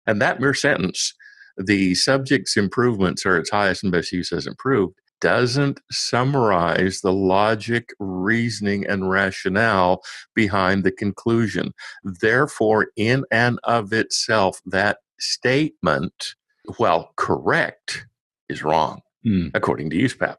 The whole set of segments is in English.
And that mere sentence, the subject's improvements are its highest and best use as improved, doesn't summarize the logic, reasoning, and rationale behind the conclusion. Therefore, in and of itself, that statement, while correct, is wrong, according to Uspap.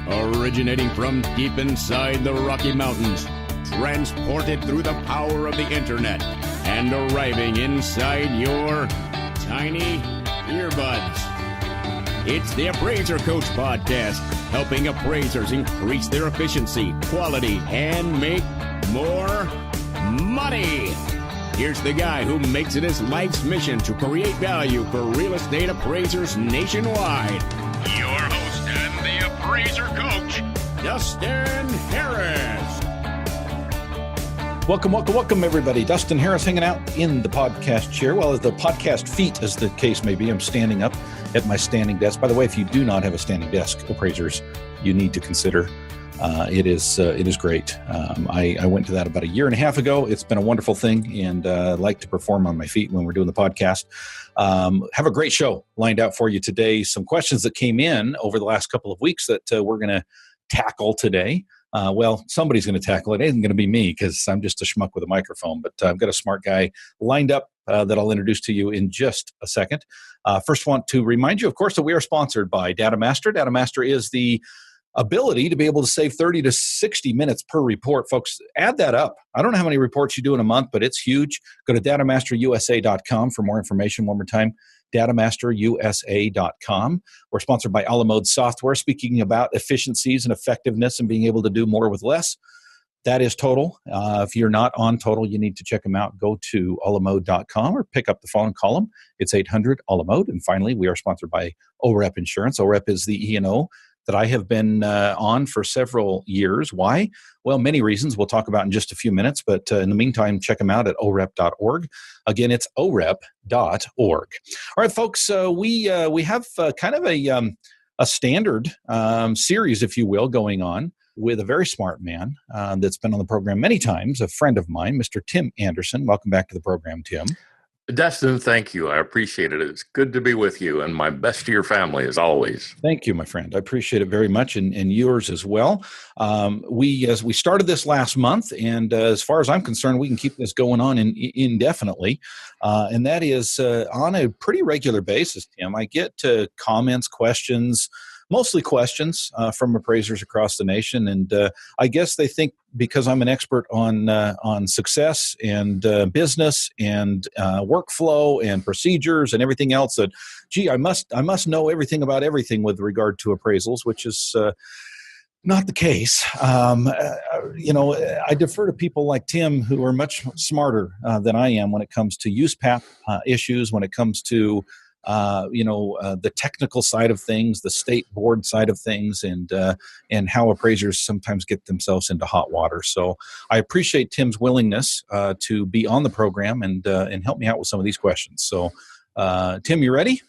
Originating from deep inside the Rocky Mountains, transported through the power of the internet, and arriving inside your tiny earbuds. It's the Appraiser Coach Podcast, helping appraisers increase their efficiency, quality, and make more money. Here's the guy who makes it his life's mission to create value for real estate appraisers nationwide. Your host and the Appraiser Coach, Dustin Harris. Welcome, everybody. Dustin Harris hanging out in the podcast chair. Well, as the podcast feet, as the case may be, I'm standing up at my standing desk. By the way, if you do not have a standing desk, appraisers, you need to consider. It is great. I went to that about a year and a half ago. It's been a wonderful thing, and like to perform on my feet when we're doing the podcast. Have a great show lined out for you today. Some questions that came in over the last couple of weeks that we're going to tackle today. Well, somebody's going to tackle it. It isn't going to be me because I'm just a schmuck with a microphone, but I've got a smart guy lined up that I'll introduce to you in just a second. First, want to remind you, of course, that we are sponsored by DataMaster. DataMaster is the ability to be able to save 30 to 60 minutes per report. Folks, add that up. I don't know how many reports you do in a month, but it's huge. Go to datamasterusa.com for more information. One more time, datamasterusa.com. We're sponsored by Alamode Software. Speaking about efficiencies and effectiveness and being able to do more with less, that is Total. If you're not on Total, you need to check them out. Go to alamode.com or pick up the phone and call them. It's 800-ALAMODE. And finally, we are sponsored by OREP Insurance. OREP is the E&O that I have been on for several years. Why? Well, many reasons we'll talk about in just a few minutes, but in the meantime, check them out at orep.org. Again, it's orep.org. All right, folks, we have kind of a standard series, if you will, going on with a very smart man that's been on the program many times, a friend of mine, Mr. Tim Anderson. Welcome back to the program, Tim. Dustin, thank you. I appreciate it. It's good to be with you, and my best to your family as always. Thank you, my friend. I appreciate it very much, and yours as well. We started this last month, and as far as I'm concerned, we can keep this going on indefinitely, and that is on a pretty regular basis, Tim. I get comments, questions, mostly questions from appraisers across the nation, and I guess they think because I'm an expert on success and business and workflow and procedures and everything else that, gee, I must know everything about everything with regard to appraisals, which is not the case. I defer to people like Tim who are much smarter than I am when it comes to Uspap issues, when it comes to the technical side of things, the state board side of things, and how appraisers sometimes get themselves into hot water. So I appreciate Tim's willingness to be on the program and help me out with some of these questions. So, Tim, you ready?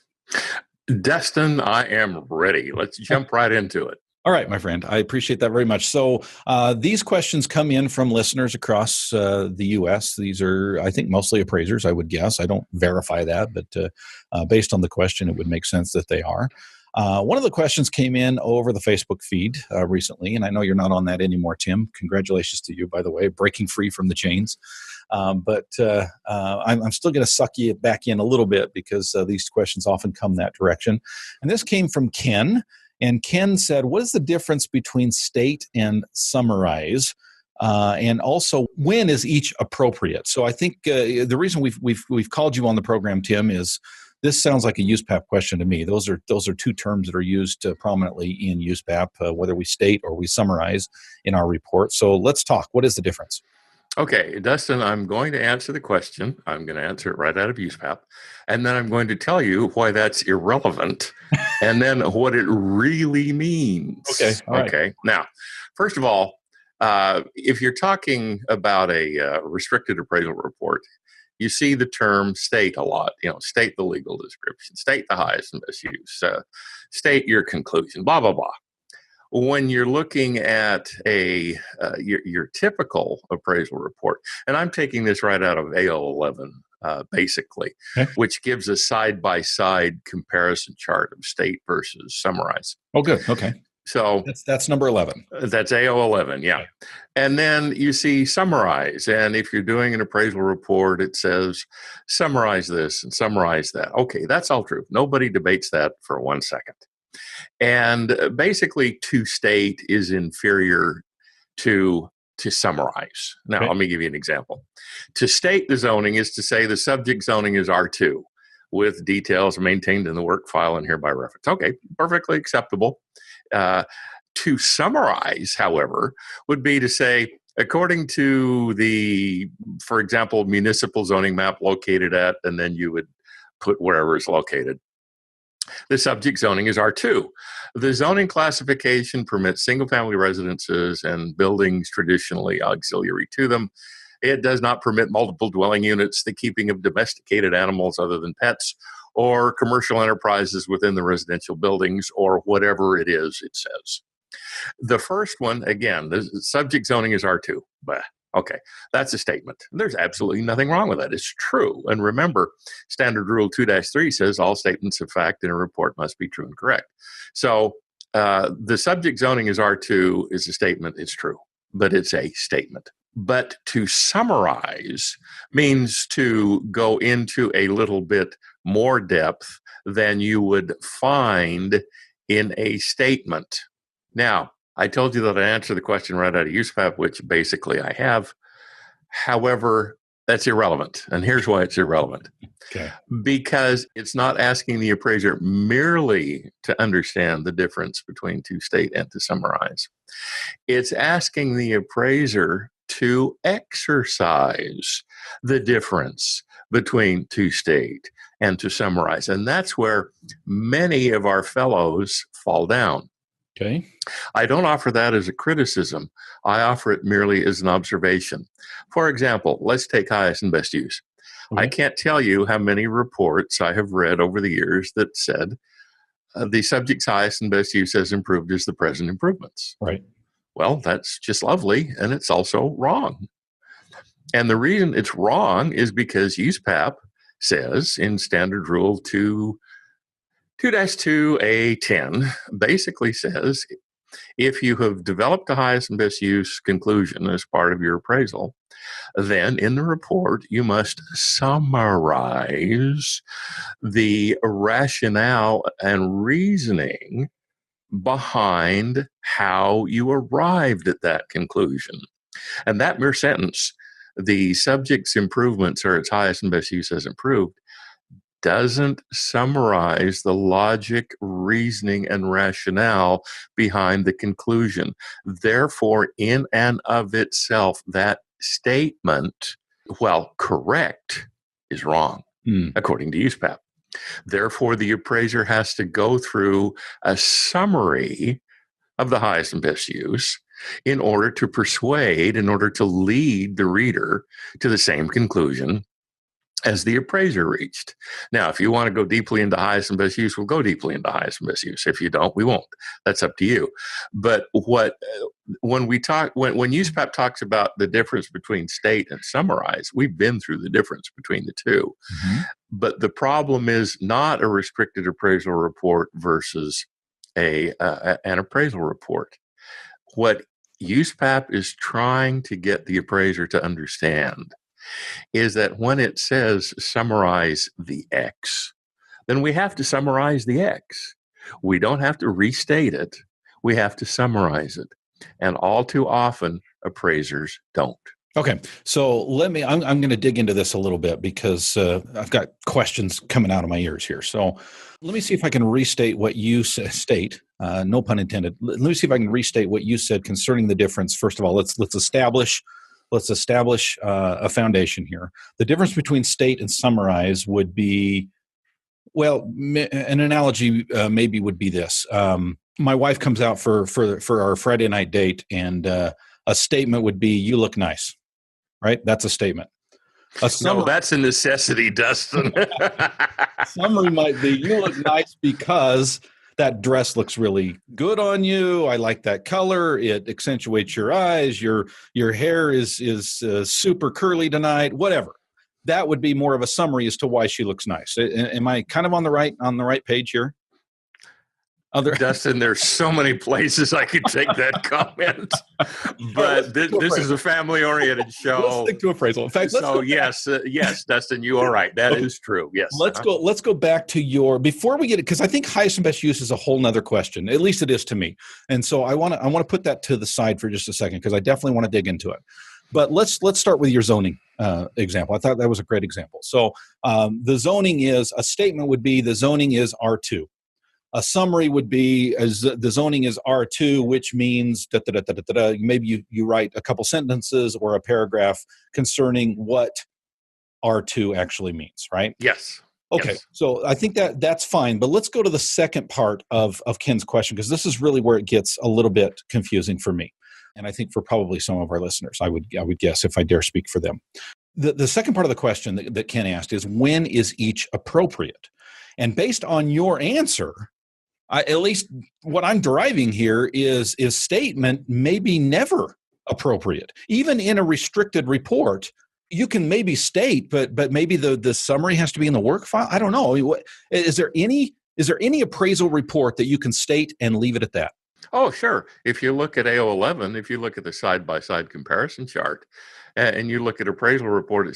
Dustin, I am ready. Let's jump right into it. All right, my friend. I appreciate that very much. So these questions come in from listeners across the U.S. These are, I think, mostly appraisers, I would guess. I don't verify that, but based on the question, it would make sense that they are. One of the questions came in over the Facebook feed recently, and I know you're not on that anymore, Tim. Congratulations to you, by the way, breaking free from the chains. But I'm still going to suck you back in a little bit because these questions often come that direction. And this came from Ken. And Ken said, what is the difference between state and summarize? And also, when is each appropriate? So I think the reason we've called you on the program, Tim, is this sounds like a Uspap question to me. Those are two terms that are used prominently in Uspap, whether we state or we summarize in our report. So let's talk. What is the difference? Okay, Dustin, I'm going to answer the question. I'm going to answer it right out of Uspap. And then I'm going to tell you why that's irrelevant and then what it really means. Okay. All right. Okay. Now, first of all, if you're talking about a restricted appraisal report, you see the term state a lot. State the legal description, state the highest and best use, state your conclusion, blah, blah, blah. When you're looking at your typical appraisal report, and I'm taking this right out of AO11, basically, okay, which gives a side-by-side comparison chart of state versus summarize. Oh, good. Okay. So that's number 11. That's AO11, yeah. Okay. And then you see summarize. And if you're doing an appraisal report, it says summarize this and summarize that. Okay, that's all true. Nobody debates that for 1 second. And basically, to state is inferior to summarize. Now, Okay. let me give you an example. To state the zoning is to say the subject zoning is R2 with details maintained in the work file and hereby reference. Okay, perfectly acceptable. To summarize, however, would be to say, according to the, for example, municipal zoning map located at, and then you would put wherever it's located. The subject zoning is R2. The zoning classification permits single-family residences and buildings traditionally auxiliary to them. It does not permit multiple dwelling units, the keeping of domesticated animals other than pets, or commercial enterprises within the residential buildings, or whatever it is it says. The first one, again, the subject zoning is R2. Bah. Okay, that's a statement. There's absolutely nothing wrong with that. It's true. And remember, Standard Rule 2-3 says all statements of fact in a report must be true and correct. So the subject zoning is R2 is a statement. It's true, but it's a statement. But to summarize means to go into a little bit more depth than you would find in a statement. Now, I told you that I answered the question right out of Uspap, which basically I have. However, that's irrelevant. And here's why it's irrelevant. Okay. Because it's not asking the appraiser merely to understand the difference between to state and to summarize. It's asking the appraiser to exercise the difference between to state and to summarize. And that's where many of our fellows fall down. Okay. I don't offer that as a criticism. I offer it merely as an observation. For example, let's take highest and best use. Okay. I can't tell you how many reports I have read over the years that said the subject's highest and best use has improved as the present improvements. Right. Well, that's just lovely, and it's also wrong. And the reason it's wrong is because Uspap says in Standard Rule 2-2A10 basically says if you have developed the highest and best use conclusion as part of your appraisal, then in the report you must summarize the rationale and reasoning behind how you arrived at that conclusion. And that mere sentence, the subject's improvements are its highest and best use has improved, doesn't summarize the logic, reasoning, and rationale behind the conclusion. Therefore, in and of itself, that statement, while correct, is wrong, according to Uspap. Therefore, the appraiser has to go through a summary of the highest and best use in order to persuade, in order to lead the reader to the same conclusion as the appraiser reached. Now, if you want to go deeply into highest and best use, we'll go deeply into highest and best use. If you don't, we won't. That's up to you. But when Uspap talks about the difference between state and summarize, we've been through the difference between the two. Mm-hmm. But the problem is not a restricted appraisal report versus an appraisal report. What Uspap is trying to get the appraiser to understand is that when it says summarize the X, then we have to summarize the X. We don't have to restate it. We have to summarize it. And all too often, appraisers don't. Okay. So I'm going to dig into this a little bit because I've got questions coming out of my ears here. So let me see if I can restate what you state. No pun intended. Let me see if I can restate what you said concerning the difference. First of all, let's establish a foundation here. The difference between state and summarize would be, well, an analogy maybe would be this. My wife comes out for our Friday night date, and a statement would be, "You look nice," right? That's a statement. A No, summary, that's a necessity, Dustin. summary might be, you look nice because that dress looks really good on you. I like that color. It accentuates your eyes. Your hair is super curly tonight. Whatever. That would be more of a summary as to why she looks nice. Am I kind of on the right page here? Dustin, there's so many places I could take that comment, but this is a family-oriented show. Let's stick to appraisal. In fact, yes, Dustin, you are right. That is true. Yes. Let's go back to before we get it, because I think highest and best use is a whole nother question. At least it is to me. And so I want to put that to the side for just a second, because I definitely want to dig into it. But let's start with your zoning example. I thought that was a great example. So the zoning is, a statement would be the zoning is R2. A summary would be as the zoning is R2, which means maybe you write a couple sentences or a paragraph concerning what R2 actually means, right? Yes. Okay, yes. So I think that's fine. But let's go to the second part of Ken's question, because this is really where it gets a little bit confusing for me. And I think for probably some of our listeners, I would guess, if I dare speak for them. The second part of the question that Ken asked is, when is each appropriate? And based on your answer, at least what I'm deriving here is statement maybe never appropriate. Even in a restricted report, you can maybe state, but maybe the summary has to be in the work file. I don't know. Is there any appraisal report that you can state and leave it at that? Oh, sure. If you look at AO11, if you look at the side-by-side comparison chart, and you look at appraisal report,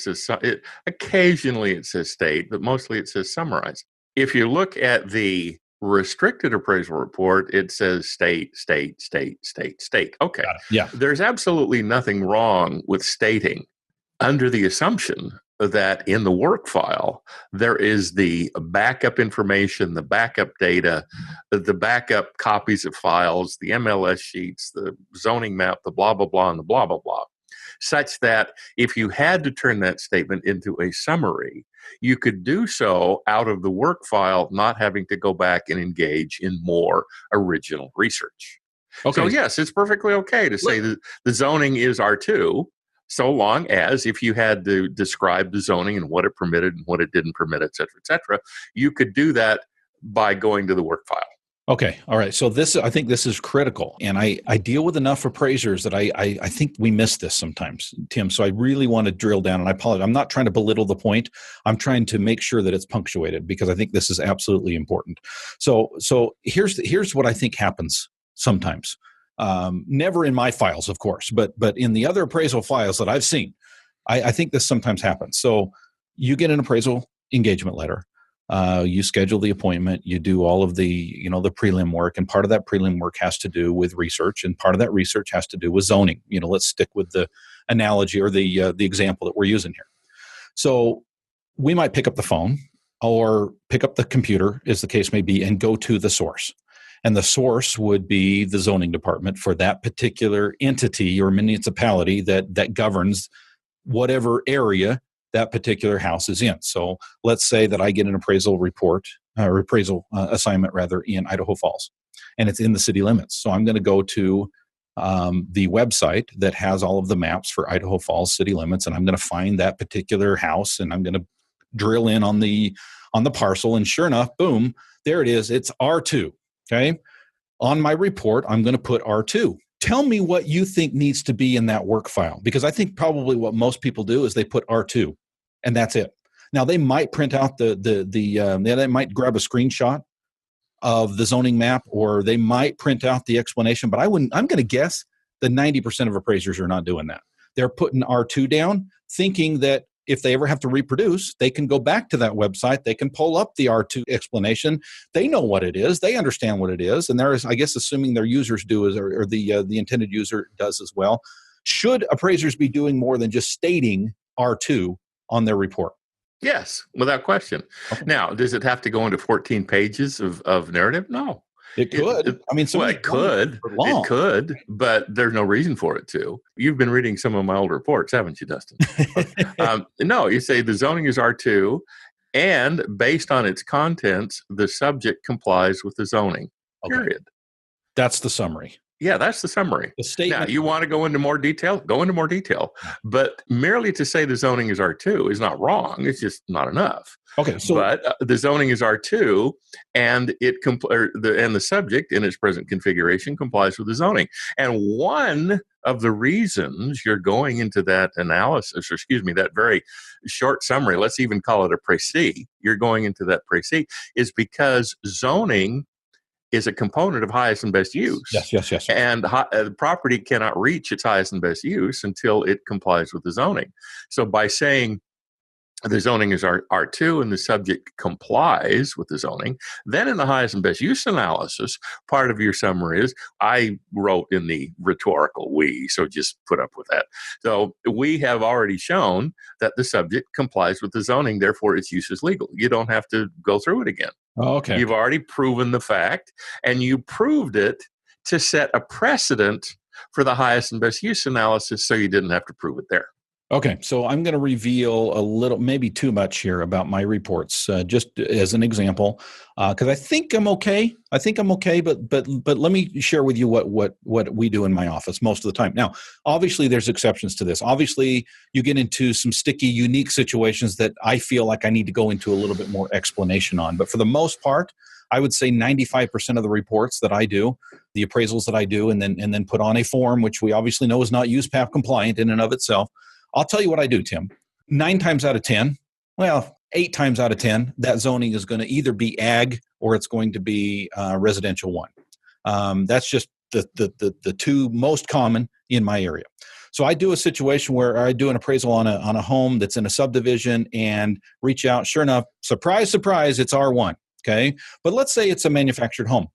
occasionally it says state, but mostly it says summarize. If you look at the restricted appraisal report, it says state. Okay. Yeah. There's absolutely nothing wrong with stating, under the assumption that in the work file, there is the backup information, the backup data, the backup copies of files, the MLS sheets, the zoning map, the blah, blah, blah, and the blah, blah, blah, such that if you had to turn that statement into a summary, you could do so out of the work file, not having to go back and engage in more original research. Okay. So yes, it's perfectly okay to say that the zoning is R2, so long as, if you had to describe the zoning and what it permitted and what it didn't permit, et cetera, you could do that by going to the work file. Okay. All right. So I think this is critical. And I deal with enough appraisers that I think we miss this sometimes, Tim. So I really want to drill down, and I apologize. I'm not trying to belittle the point. I'm trying to make sure that it's punctuated, because I think this is absolutely important. So here's what I think happens sometimes. Never in my files, of course, but in the other appraisal files that I've seen, I think this sometimes happens. So you get an appraisal engagement letter. You schedule the appointment, you do all of the prelim work, and part of that prelim work has to do with research, and part of that research has to do with zoning. Let's stick with the analogy or the example that we're using here. So we might pick up the phone or pick up the computer, as the case may be, and go to the source. And the source would be the zoning department for that particular entity or municipality that governs whatever area that particular house is in. So let's say that I get an appraisal report, or appraisal assignment rather, in Idaho Falls, and it's in the city limits. So I'm going to go to the website that has all of the maps for Idaho Falls city limits, and I'm going to find that particular house, and I'm going to drill in on the parcel, and sure enough, boom, there it is. It's R2. Okay. On my report, I'm going to put R2. Tell me what you think needs to be in that work file, because I think probably what most people do is they put R2, and that's it. Now they might print out they might grab a screenshot of the zoning map, or they might print out the explanation, but I'm going to guess that 90% of appraisers are not doing that. They're putting R2 down, thinking that if they ever have to reproduce, they can go back to that website. They can pull up the R2 explanation. They know what it is. They understand what it is. And there is, I guess, assuming their users do, or the intended user does as well. Should appraisers be doing more than just stating R2 on their report? Yes, without question. Okay. Now, does it have to go into 14 pages of narrative? No. It could. It could, but there's no reason for it to. You've been reading some of my old reports, haven't you, Dustin? No, you say the zoning is R2, and based on its contents, the subject complies with the zoning. Okay. Period. That's the summary. Yeah, that's the summary. The statement. Now, you want to go into more detail? Go into more detail. But merely to say the zoning is R2 is not wrong. It's just not enough. Okay, so But the zoning is R2, and the subject in its present configuration complies with the zoning. And one of the reasons you're going into that analysis, or excuse me, that very short summary, let's even call it a précis, you're going into that précis, is because zoning is a component of highest and best use. Yes. And the property cannot reach its highest and best use until it complies with the zoning. So by saying the zoning is R2 and the subject complies with the zoning, then in the highest and best use analysis, part of your summary is, I wrote in the rhetorical we, so just put up with that. So we have already shown that the subject complies with the zoning, therefore its use is legal. You don't have to go through it again. Oh, okay. You've already proven the fact, and you proved it to set a precedent for the highest and best use analysis, so you didn't have to prove it there. Okay, so I'm going to reveal a little, maybe too much here about my reports, just as an example, because I think I'm okay. But let me share with you what we do in my office most of the time. Now, obviously, there's exceptions to this. Obviously, you get into some sticky, unique situations that I feel like I need to go into a little bit more explanation on. But for the most part, I would say 95% of the reports that I do, the appraisals that I do, and then put on a form, which we obviously know is not Uspap compliant in and of itself. I'll tell you what I do, Tim. 9 times out of 10, well, 8 times out of 10, that zoning is going to either be ag or it's going to be residential 1. That's just the two most common in my area. So I do a situation where I do an appraisal on a home that's in a subdivision and reach out. Sure enough, surprise, surprise, it's R1. Okay, but let's say it's a manufactured home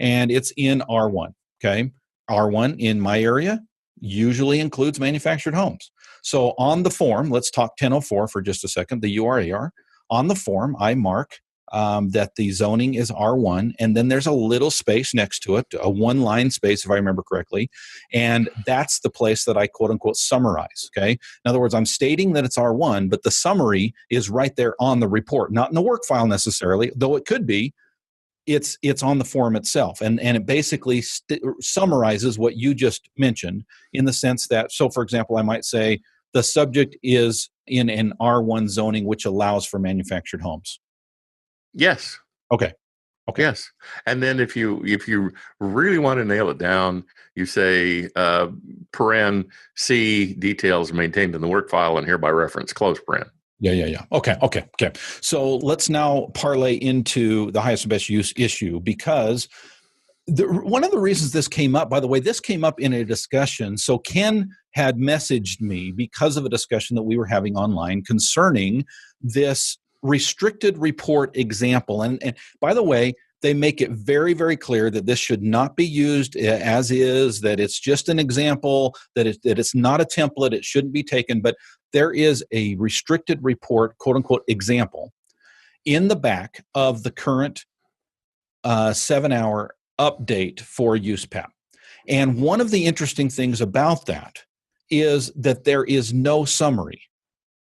and it's in R1. Okay, R1 in my area usually includes manufactured homes. So on the form, let's talk 1004 for just a second, the URAR. On the form, I mark that the zoning is R1, and then there's a little space next to it, a one-line space, if I remember correctly, and that's the place that I quote-unquote summarize, okay? In other words, I'm stating that it's R1, but the summary is right there on the report, not in the work file necessarily, though it could be. It's on the form itself, and it basically summarizes what you just mentioned in the sense that, so for example, I might say the subject is in an R1 zoning, which allows for manufactured homes. Yes. Okay. Yes. And then if you really want to nail it down, you say paren C details maintained in the work file and hereby reference close paren. Yeah. Okay. So let's now parlay into the highest and best use issue, because one of the reasons this came up, by the way, this came up in a discussion. So Ken had messaged me because of a discussion that we were having online concerning this restricted report example. And by the way, they make it very, very clear that this should not be used as is, that it's just an example, that it's not a template, it shouldn't be taken. But there is a restricted report, quote unquote, example in the back of the current 7-hour update for Uspap. And one of the interesting things about that is that there is no summary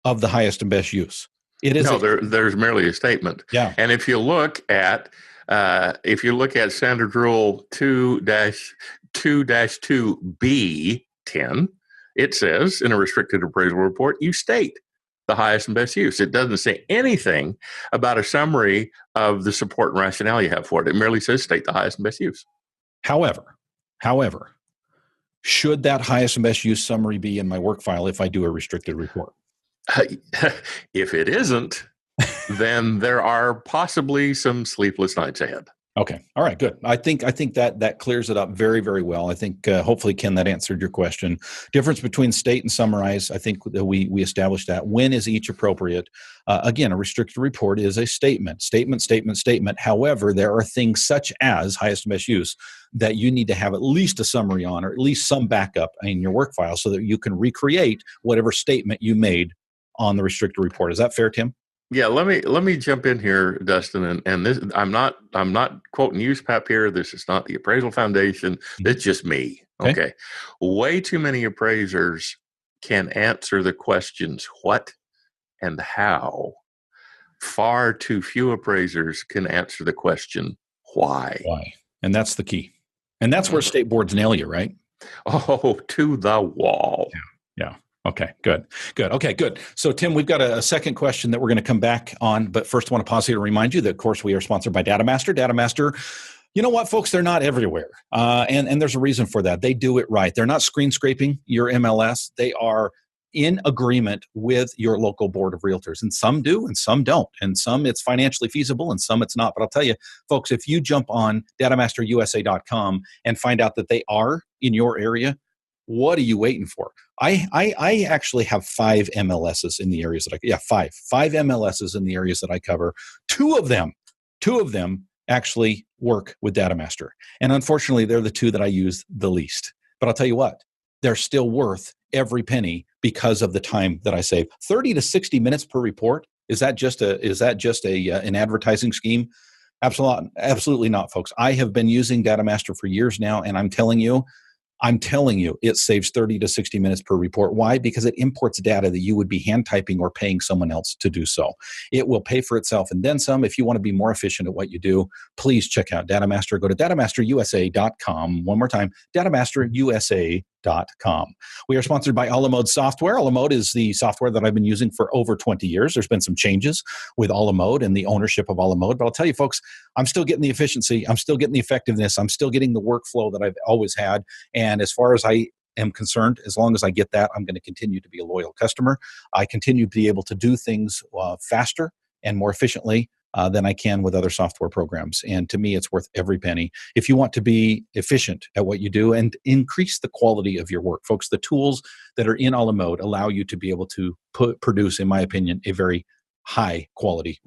of the highest and best use. It is there's merely a statement. Yeah. And if you look at Standard Rule 2-2-2B10, it says in a restricted appraisal report, you state the highest and best use. It doesn't say anything about a summary of the support and rationale you have for it. It merely says state the highest and best use. However, should that highest and best use summary be in my work file if I do a restricted report? If it isn't, then there are possibly some sleepless nights ahead. Okay. All right, good. I think that clears it up very, very well. I think hopefully, Ken, that answered your question. Difference between state and summarize, I think that we established that. When is each appropriate? Again, a restricted report is a statement. However, there are things such as highest and best use that you need to have at least a summary on, or at least some backup in your work file so that you can recreate whatever statement you made on the restricted report. Is that fair, Tim? Yeah, let me jump in here, Dustin, and this I'm not quoting Uspap here. This is not the Appraisal Foundation. It's just me. Okay. Way too many appraisers can answer the questions what and how. Far too few appraisers can answer the question why. Why? And that's the key. And that's where state boards nail you, right? Oh, to the wall. Yeah. Okay, good. Okay, good. So, Tim, we've got a second question that we're going to come back on. But first, I want to pause here to remind you that, of course, we are sponsored by DataMaster. DataMaster, you know what, folks? They're not everywhere. And there's a reason for that. They do it right. They're not screen scraping your MLS. They are in agreement with your local board of realtors. And some do and some don't. And some it's financially feasible and some it's not. But I'll tell you, folks, if you jump on datamasterusa.com and find out that they are in your area, what are you waiting for? I actually have 5 MLSs in the areas that five MLSs in the areas that I cover. Two of them actually work with DataMaster. And unfortunately, they're the 2 that I use the least. But I'll tell you what, they're still worth every penny because of the time that I save. 30 to 60 minutes per report. Is that just an advertising scheme? Absolutely not, folks. I have been using DataMaster for years now, and I'm telling you, it saves 30 to 60 minutes per report. Why? Because it imports data that you would be hand typing or paying someone else to do so. It will pay for itself and then some. If you want to be more efficient at what you do, please check out DataMaster. Go to datamasterusa.com. One more time, datamasterusa.com. We are sponsored by Alamode Software. Alamode is the software that I've been using for over 20 years. There's been some changes with Alamode and the ownership of Alamode, but I'll tell you, folks, I'm still getting the efficiency. I'm still getting the effectiveness. I'm still getting the workflow that I've always had. And as far as I am concerned, as long as I get that, I'm going to continue to be a loyal customer. I continue to be able to do things faster and more efficiently than I can with other software programs. And to me, it's worth every penny. If you want to be efficient at what you do and increase the quality of your work, folks, the tools that are in Alamode allow you to be able to produce, in my opinion, a very high quality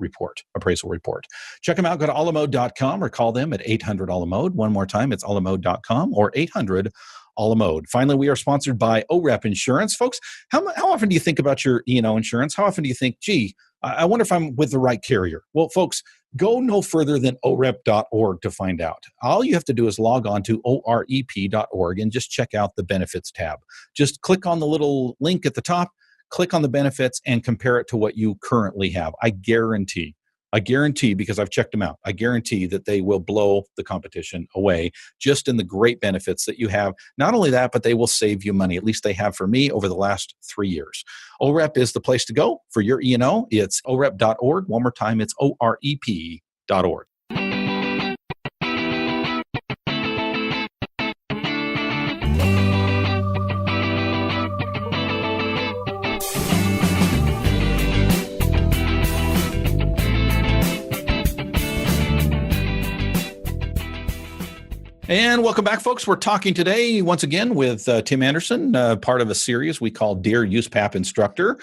appraisal report. Check them out. Go to alamode.com or call them at 800-ALAMODE. One more time, it's alamode.com or 800-ALAMODE. Finally, we are sponsored by OREP Insurance. Folks, how often do you think about your E&O insurance? How often do you think, gee, I wonder if I'm with the right carrier? Well, folks, go no further than orep.org to find out. All you have to do is log on to orep.org and just check out the benefits tab. Just click on the little link at the top, click on the benefits, and compare it to what you currently have. I guarantee, because I've checked them out, I guarantee that they will blow the competition away just in the great benefits that you have. Not only that, but they will save you money. At least they have for me over the last 3 years. OREP is the place to go for your E&O. It's orep.org. One more time, it's orep.org. And welcome back, folks. We're talking today once again with Tim Anderson, part of a series we call Dear Uspap Instructor.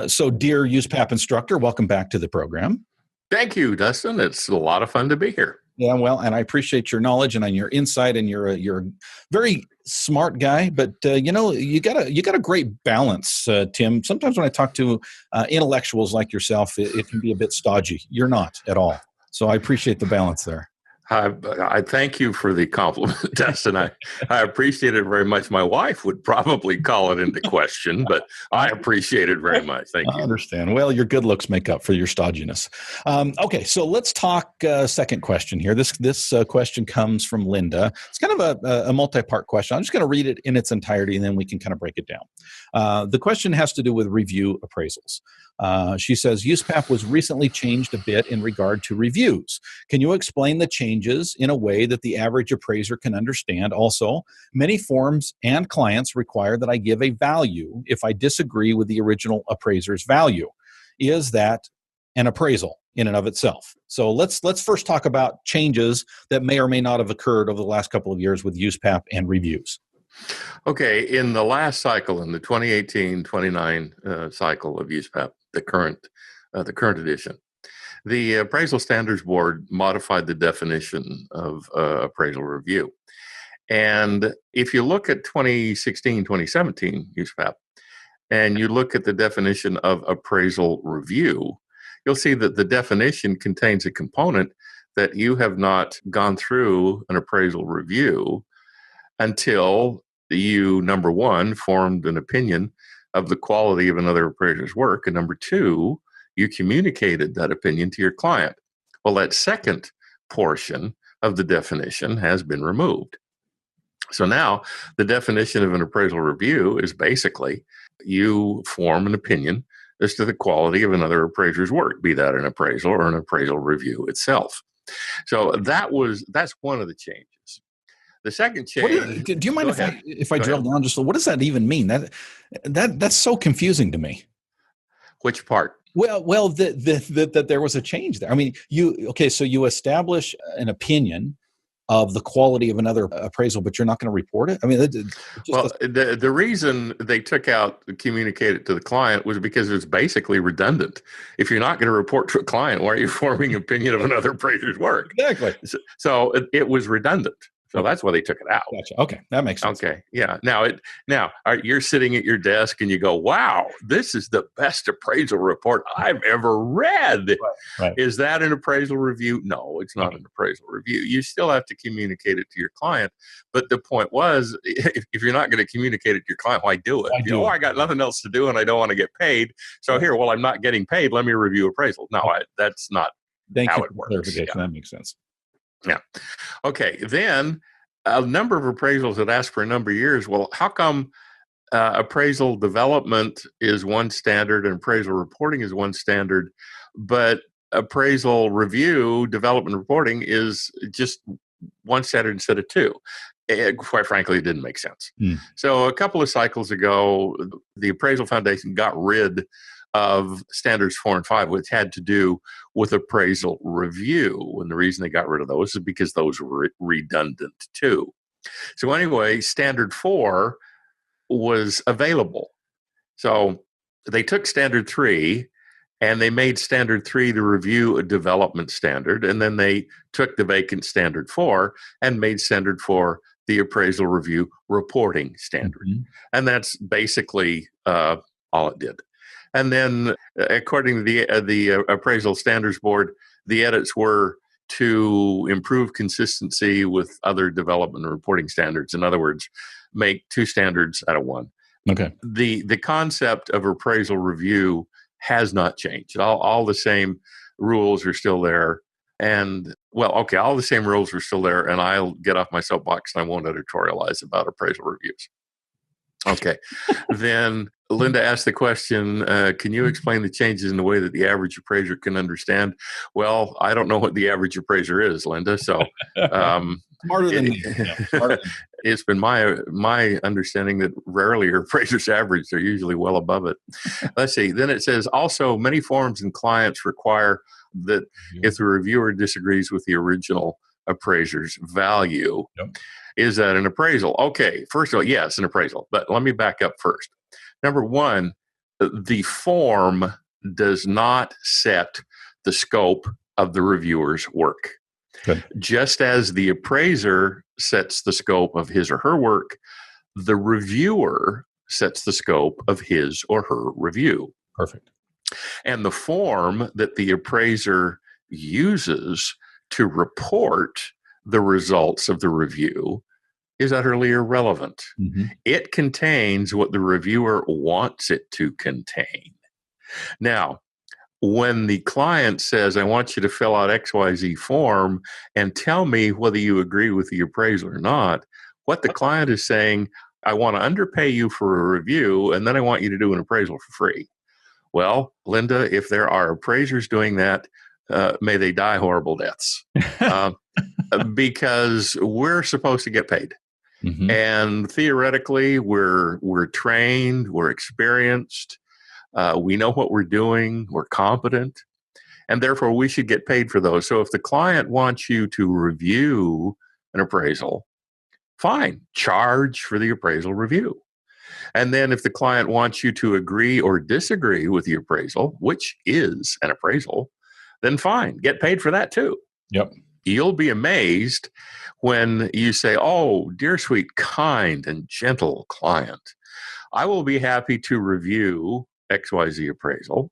So, Dear Uspap Instructor, welcome back to the program. Thank you, Dustin. It's a lot of fun to be here. Yeah, well, and I appreciate your knowledge and your insight, and you're a very smart guy. But you got a great balance, Tim. Sometimes when I talk to intellectuals like yourself, it can be a bit stodgy. You're not at all. So I appreciate the balance there. I thank you for the compliment, Dustin. I appreciate it very much. My wife would probably call it into question, but I appreciate it very much. Thank you. I understand. Well, your good looks make up for your stodginess. Okay, so let's talk second question here. This question comes from Linda. It's kind of a multi-part question. I'm just going to read it in its entirety, and then we can kind of break it down. The question has to do with review appraisals. She says, Uspap was recently changed a bit in regard to reviews. Can you explain the changes in a way that the average appraiser can understand? Also, many forms and clients require that I give a value if I disagree with the original appraiser's value. Is that an appraisal in and of itself? So let's first talk about changes that may or may not have occurred over the last couple of years with Uspap and reviews. Okay, in the last cycle, in the 2018-29 cycle of Uspap, the current edition, the Appraisal Standards Board modified the definition of appraisal review. And if you look at 2016-2017 Uspap, and you look at the definition of appraisal review, you'll see that the definition contains a component that you have not gone through an appraisal review until you, number one, formed an opinion of the quality of another appraiser's work, and number two, you communicated that opinion to your client. Well, that second portion of the definition has been removed. So now the definition of an appraisal review is basically you form an opinion as to the quality of another appraiser's work, be that an appraisal or an appraisal review itself. So that's one of the changes. The second change. Do you mind if I drill down just what does that even mean? That's so confusing to me. Which part? Well, that there was a change there. I mean, so you establish an opinion of the quality of another appraisal, but you're not going to report it? I mean, the reason they took out communicate it to the client was because it's basically redundant. If you're not going to report to a client, why are you forming opinion of another appraiser's work? Exactly. So it was redundant. So that's why they took it out. Gotcha. Okay, that makes sense. Okay, yeah. Now, you're sitting at your desk and you go, "Wow, this is the best appraisal report I've ever read." Right. Is that an appraisal review? No, it's not an appraisal review. You still have to communicate it to your client. But the point was, if you're not going to communicate it to your client, why do it? I got nothing else to do and I don't want to get paid. So I'm not getting paid. Let me review appraisal. No, that's not how it works. Clarification. Yeah. That makes sense. Yeah. Okay. Then a number of appraisals that ask for a number of years. Well, how come appraisal development is one standard and appraisal reporting is one standard, but appraisal review, development, reporting is just one standard instead of two? Quite frankly, it didn't make sense. So a couple of cycles ago, the Appraisal Foundation got rid of standards 4 and 5, which had to do with appraisal review. And the reason they got rid of those is because those were redundant too. So anyway, standard 4 was available. So they took standard 3 and they made standard 3 the review a development standard. And then they took the vacant standard 4 and made standard 4 the appraisal review reporting standard. Mm-hmm. And that's basically all it did. And then, according to the Appraisal Standards Board, the edits were to improve consistency with other development and reporting standards. In other words, make 2 standards out of 1. Okay. The concept of appraisal review has not changed. All the same rules are still there. And, all the same rules are still there. And I'll get off my soapbox and I won't editorialize about appraisal reviews. Okay. Then Linda asked the question, can you explain the changes in the way that the average appraiser can understand? Well, I don't know what the average appraiser is, Linda. So smarter than me. It's been my understanding that rarely are appraisers average. They're usually well above it. Let's see. Then it says, also, many forms and clients require that if the reviewer disagrees with the original appraiser's value, is that an appraisal? Okay, first of all, yes, an appraisal. But let me back up first. Number one, the form does not set the scope of the reviewer's work. Good. Just as the appraiser sets the scope of his or her work, the reviewer sets the scope of his or her review. Perfect. And the form that the appraiser uses to report the results of the review is utterly irrelevant. Mm-hmm. It contains what the reviewer wants it to contain. Now, when the client says, I want you to fill out XYZ form and tell me whether you agree with the appraisal or not, what the client is saying, I want to underpay you for a review, and then I want you to do an appraisal for free. Well, Linda, if there are appraisers doing that, may they die horrible deaths. Because we're supposed to get paid. Mm-hmm. And theoretically, we're trained, we're experienced, we know what we're doing, we're competent, and therefore we should get paid for those. So if the client wants you to review an appraisal, fine, charge for the appraisal review. And then if the client wants you to agree or disagree with the appraisal, which is an appraisal, then fine, get paid for that too. Yep. You'll be amazed when you say, oh, dear, sweet, kind, and gentle client, I will be happy to review XYZ appraisal,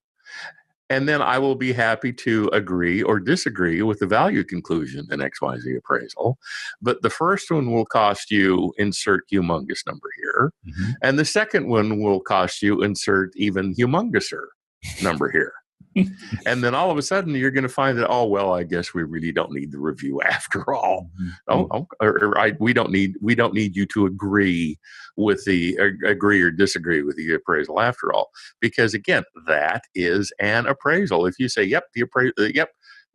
and then I will be happy to agree or disagree with the value conclusion in XYZ appraisal. But the first one will cost you, insert humongous number here, mm-hmm. and the second one will cost you, insert even humongouser number here. And then all of a sudden you're going to find that, oh, well, I guess we really don't need the review after all. We don't need you to agree or disagree with the appraisal after all, because again, that is an appraisal. If you say, yep,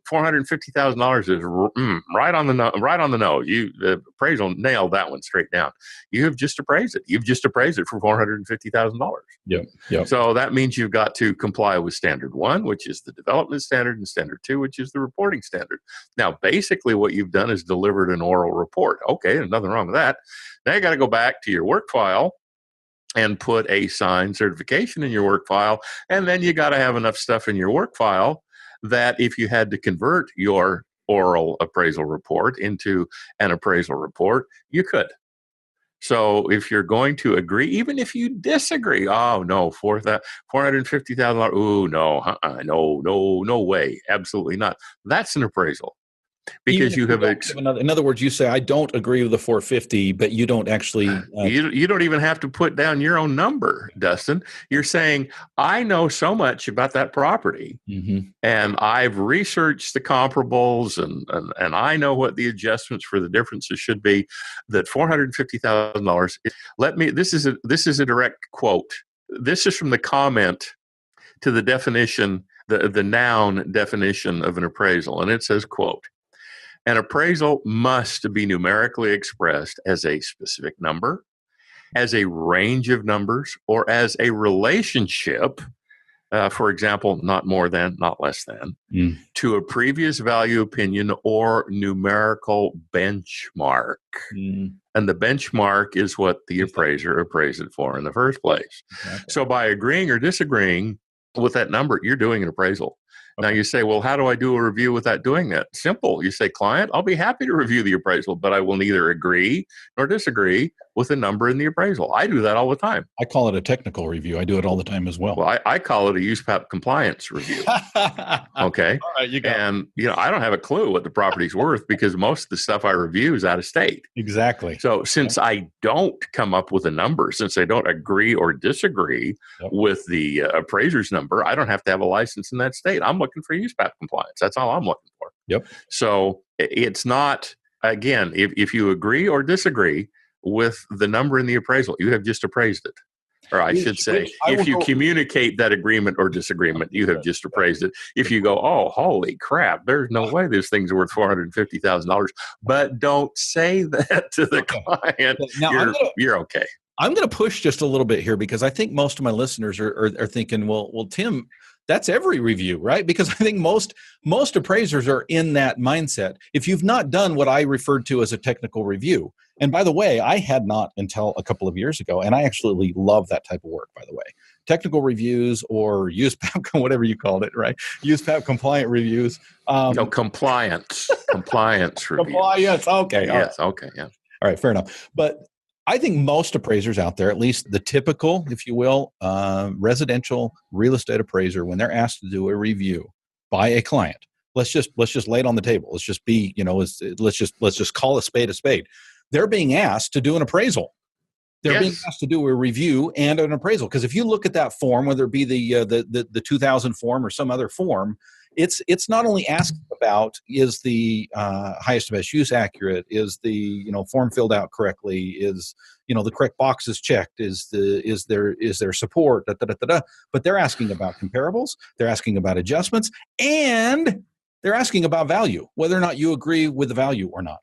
$450,000 is right on the nose. The appraisal nailed that one straight down. You have just appraised it. You've just appraised it for $450,000. Yep. So that means you've got to comply with standard 1, which is the development standard, and standard 2, which is the reporting standard. Now, basically what you've done is delivered an oral report. Okay, there's nothing wrong with that. Now you got to go back to your work file and put a signed certification in your work file. And then you got to have enough stuff in your work file that if you had to convert your oral appraisal report into an appraisal report, you could. So if you're going to agree, even if you disagree, oh no, $450,000, ooh, no way, absolutely not. That's an appraisal. Because you have in other words, you say, I don't agree with the 450, but you don't actually you don't even have to put down your own number, Dustin. You're saying, I know so much about that property, and I've researched the comparables, and I know what the adjustments for the differences should be, that $450,000. This is a direct quote. This is from the comment to the definition, the noun definition of an appraisal, and it says, quote, an appraisal must be numerically expressed as a specific number, as a range of numbers, or as a relationship, for example, not more than, not less than, to a previous value opinion or numerical benchmark. And the benchmark is what the appraiser appraised it for in the first place. Exactly. So by agreeing or disagreeing with that number, you're doing an appraisal. Now you say, well, how do I do a review without doing that? Simple. You say, client, I'll be happy to review the appraisal, but I will neither agree nor disagree with the number in the appraisal. I do that all the time. I call it a technical review. I do it all the time as well. Well, I call it a Uspap compliance review. Okay. All right, you got and I don't have a clue what the property's worth because most of the stuff I review is out of state. Exactly. So since I don't come up with a number, since I don't agree or disagree with the appraiser's number, I don't have to have a license in that state. I'm looking for Uspap compliance. That's all I'm looking for. Yep. So it's not, again, if you agree or disagree with the number in the appraisal, you have just appraised it. Or I should say, if you communicate that agreement or disagreement, you have just appraised it. If you go, oh, holy crap, there's no way this thing's worth $450,000, but don't say that to the client, now, you're okay. I'm going to push just a little bit here because I think most of my listeners are thinking, well, Tim, that's every review, right? Because I think most appraisers are in that mindset. If you've not done what I referred to as a technical review, and by the way, I had not until a couple of years ago, and I actually love that type of work, by the way. Technical reviews or Uspap, whatever you called it, right? Uspap compliant reviews. Compliance reviews. Compliance, okay. Yes, okay, yeah. All right, fair enough. But I think most appraisers out there, at least the typical, if you will, residential real estate appraiser, when they're asked to do a review by a client, let's just lay it on the table. Let's just be, let's just call a spade a spade. They're being asked to do an appraisal. They're being asked to do a review and an appraisal. Because if you look at that form, whether it be the 2000 form or some other form, it's not only asking about is the highest and best use accurate, is the form filled out correctly, is the correct boxes checked, is there support, but they're asking about comparables, they're asking about adjustments, and they're asking about value, whether or not you agree with the value or not.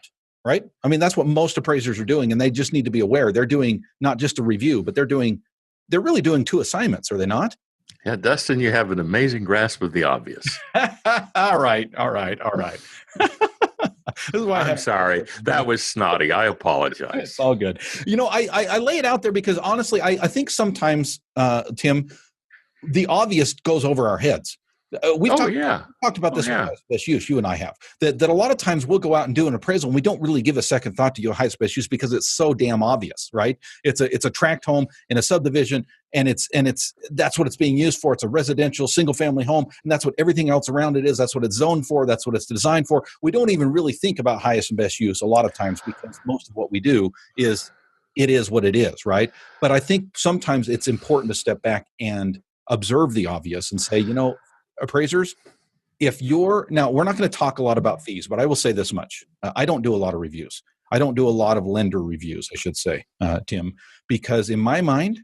Right? I mean, that's what most appraisers are doing, and they just need to be aware. They're doing not just a review, but they're really doing two assignments, are they not? Yeah, Dustin, you have an amazing grasp of the obvious. All right. This is why I'm sorry. That was snotty. I apologize. It's all good. I lay it out there because honestly, I think sometimes, Tim, the obvious goes over our heads. We've talked about this with best use, you and I have, that a lot of times we'll go out and do an appraisal and we don't really give a second thought to your highest best use because it's so damn obvious, right? It's a tract home in a subdivision and that's what it's being used for. It's a residential single family home and that's what everything else around it is. That's what it's zoned for. That's what it's designed for. We don't even really think about highest and best use a lot of times because most of what we do is what it is, right? But I think sometimes it's important to step back and observe the obvious and say, appraisers, if you're now, we're not going to talk a lot about fees, but I will say this much. I don't do a lot of reviews. I don't do a lot of lender reviews, I should say, Tim, because in my mind,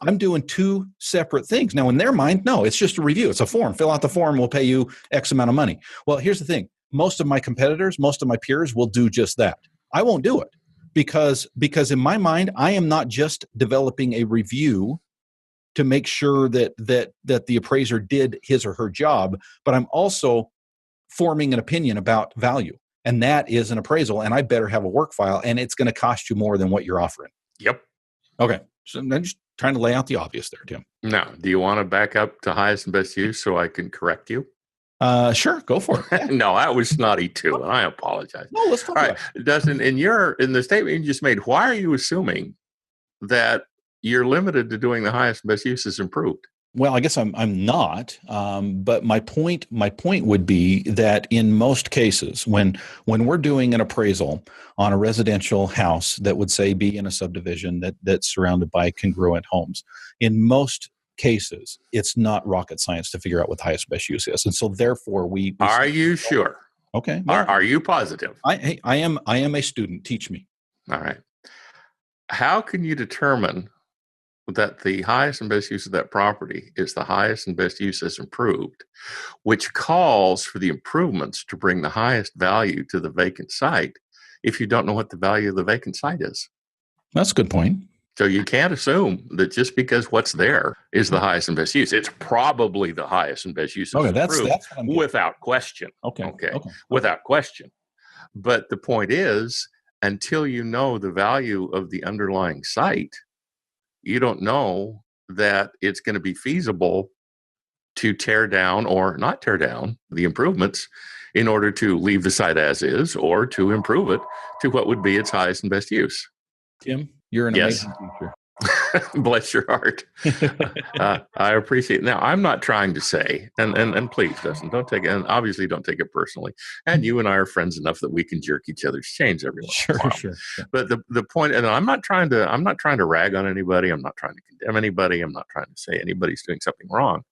I'm doing two separate things. Now, in their mind, no, it's just a review. It's a form. Fill out the form. We'll pay you X amount of money. Well, here's the thing. Most of my competitors, most of my peers will do just that. I won't do it because in my mind, I am not just developing a review to make sure that the appraiser did his or her job, but I'm also forming an opinion about value. And that is an appraisal. And I better have a work file, and it's going to cost you more than what you're offering. Yep. Okay. So I'm just trying to lay out the obvious there, Tim. Now, do you want to back up to highest and best use so I can correct you? Sure, go for it. No, that was snotty too, and I apologize. No, let's talk about it. Dustin, in the statement you just made, why are you assuming that you're limited to doing the highest and best use is improved? Well, I guess I'm not, but my point would be that in most cases, when we're doing an appraisal on a residential house that would say be in a subdivision that's surrounded by congruent homes, in most cases, it's not rocket science to figure out what the highest best use is, and so therefore we are you sure? Okay, well, are you positive? I am a student. Teach me. All right. How can you determine that the highest and best use of that property is the highest and best use as improved, which calls for the improvements to bring the highest value to the vacant site if you don't know what the value of the vacant site is? That's a good point. So you can't assume that just because what's there is the highest and best use. It's probably the highest and best use as improved, without question. Okay. Without question. But the point is, until you know the value of the underlying site, you don't know that it's going to be feasible to tear down or not tear down the improvements in order to leave the site as is or to improve it to what would be its highest and best use. Tim, you're an amazing teacher. Bless your heart. I appreciate it. Now, I'm not trying to say, and please, Dustin, don't take it, and obviously don't take it personally. And you and I are friends enough that we can jerk each other's chains every once in a while. Sure. But the point, and I'm not trying to rag on anybody. I'm not trying to condemn anybody. I'm not trying to say anybody's doing something wrong.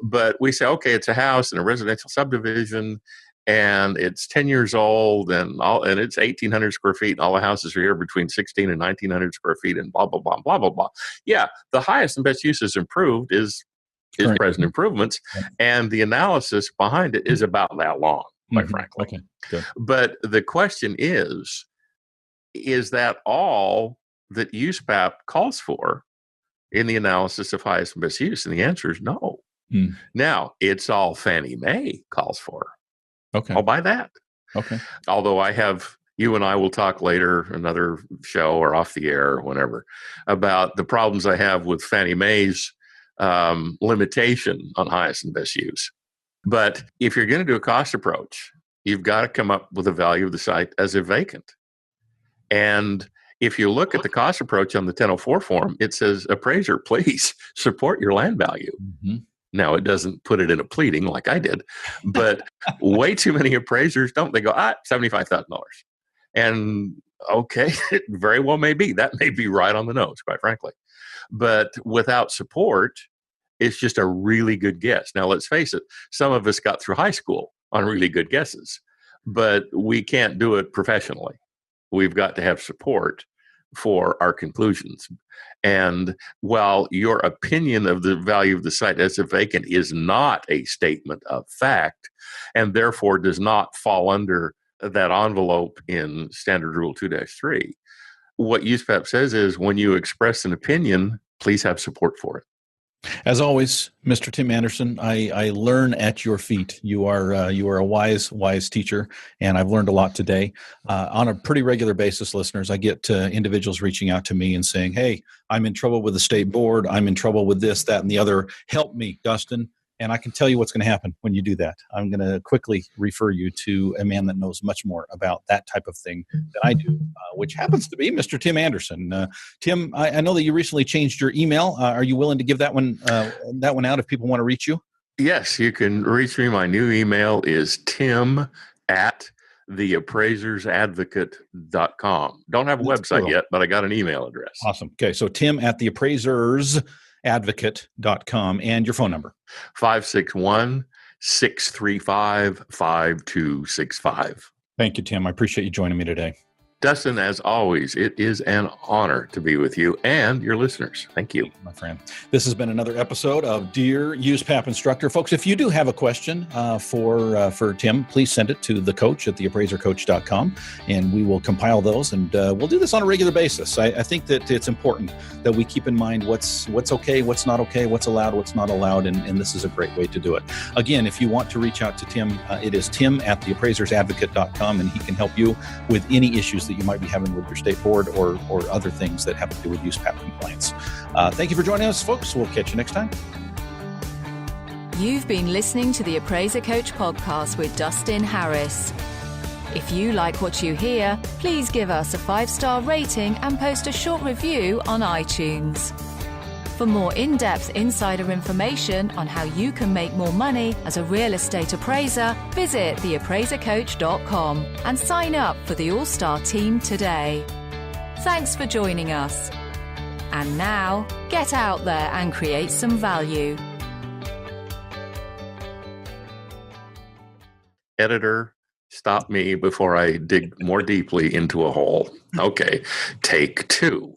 But we say, okay, it's a house in a residential subdivision, and it's 10 years old, and it's 1,800 square feet, and all the houses are here between 1,600 and 1,900 square feet, and blah, blah, blah, blah, blah, blah. Yeah, the highest and best use is improved is present improvements, and the analysis behind it is about that long, quite frankly. Okay, good. But the question is that all that Uspap calls for in the analysis of highest and best use? And the answer is no. Now, it's all Fannie Mae calls for. Okay. I'll buy that. Okay. Although you and I will talk later, another show or off the air or whatever, about the problems I have with Fannie Mae's limitation on highest and best use. But if you're going to do a cost approach, you've got to come up with a value of the site as a vacant. And if you look at the cost approach on the 1004 form, it says, appraiser, please support your land value. Mm-hmm. Now, it doesn't put it in a pleading like I did, but way too many appraisers don't. They go, $75,000. And okay, it very well may be. That may be right on the nose, quite frankly. But without support, it's just a really good guess. Now, let's face it, some of us got through high school on really good guesses, but we can't do it professionally. We've got to have support for our conclusions. And while your opinion of the value of the site as a vacant is not a statement of fact, and therefore does not fall under that envelope in Standard Rule 2-3, what Uspap says is when you express an opinion, please have support for it. As always, Mr. Tim Anderson, I learn at your feet. You are a wise teacher, and I've learned a lot today. On a pretty regular basis, listeners, I get individuals reaching out to me and saying, hey, I'm in trouble with the state board. I'm in trouble with this, that, and the other. Help me, Dustin. And I can tell you what's going to happen when you do that. I'm going to quickly refer you to a man that knows much more about that type of thing than I do, which happens to be Mr. Tim Anderson. Tim, I know that you recently changed your email. Are you willing to give that one out if people want to reach you? Yes, you can reach me. My new email is tim@theappraisersadvocate.com. Don't have a website yet, but I got an email address. Awesome. Okay, so Tim@theappraisers appraisersadvocate.com, and your phone number. 561-635-5265. Thank you, Tim. I appreciate you joining me today. Dustin, as always, it is an honor to be with you and your listeners. Thank you. My friend. This has been another episode of Dear Uspap Instructor. Folks, if you do have a question for Tim, please send it to the coach at theappraisercoach.com, and we will compile those, and we'll do this on a regular basis. I think that it's important that we keep in mind what's okay, what's not okay, what's allowed, what's not allowed, and this is a great way to do it. Again, if you want to reach out to Tim, it is Tim at theappraisersadvocate.com, and he can help you with any issues that you might be having with your state board or other things that have to do with Uspap compliance. Thank you for joining us, folks. We'll catch you next time. You've been listening to the Appraiser Coach podcast with Dustin Harris. If you like what you hear, please give us a 5-star rating and post a short review on iTunes. For more in-depth insider information on how you can make more money as a real estate appraiser, visit theappraisercoach.com and sign up for the All-Star team today. Thanks for joining us. And now, get out there and create some value. Editor, stop me before I dig more deeply into a hole. Okay, take 2.